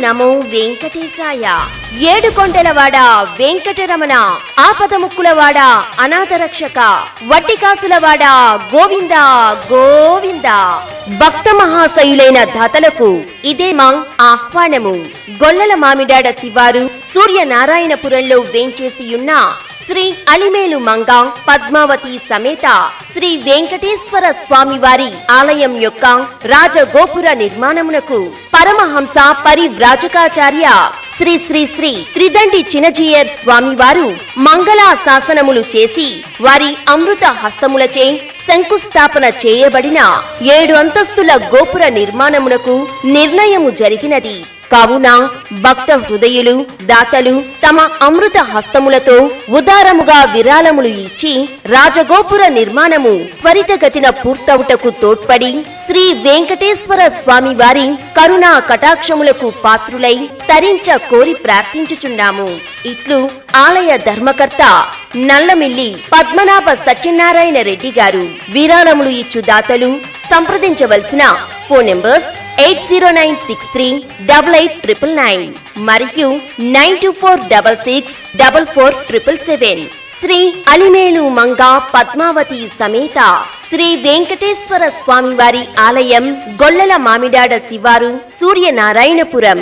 నమో వెంకటేశాయ. ఏడుకొండలవాడ వెంకటరమణ, ఆపదముక్కులవాడ అనాథరక్షక, వట్టికాసులవాడ గోవింద గోవింద. భక్త మహాశయులైన దాతలకు ఇదే మా ఆహ్వానము. గొల్లల మామిడాడ శివారు సూర్యనారాయణపురంలో వేంచేసియున్న శ్రీ అలిమేలు మంగ పద్మావతి సమేత శ్రీ వెంకటేశ్వర స్వామివారి ఆలయం యొక్క రాజగోపుర నిర్మాణమునకు పరమహంస పరివ్రాజకాచార్య శ్రీ శ్రీ శ్రీ త్రిదండి చినజీయర్ స్వామివారు మంగళా శాసనములు చేసి వారి అమృత హస్తములచే శంకుస్థాపన చేయబడిన 7 అంతస్తుల గోపుర నిర్మాణమునకు నిర్ణయము జరిగినది. కావున భక్త హృదయులు దాతలు తమ అమృత హస్తములతో ఉదారముగా విరాళములు ఇచ్చి రాజగోపుర నిర్మాణము త్వరితగతిన పూర్తవుటకు తోడ్పడి శ్రీ వెంకటేశ్వర స్వామి వారి కరుణా కటాక్షములకు పాత్రులై తరించ కోరి ప్రార్థించుచున్నాము. ఇట్లు ఆలయ ధర్మకర్త నల్లమిల్లి పద్మనాభ సత్యనారాయణ రెడ్డి గారు. విరాళములు ఇచ్చు దాతలు సంప్రదించవలసిన ఫోన్ నంబర్స్ 809638899 మరియు 924664477. శ్రీ అలిమేలు మంగ పద్మావతి సమేత శ్రీ వెంకటేశ్వర స్వామివారి ఆలయం, గొల్లల మామిడాడ శివారు, సూర్యనారాయణపురం.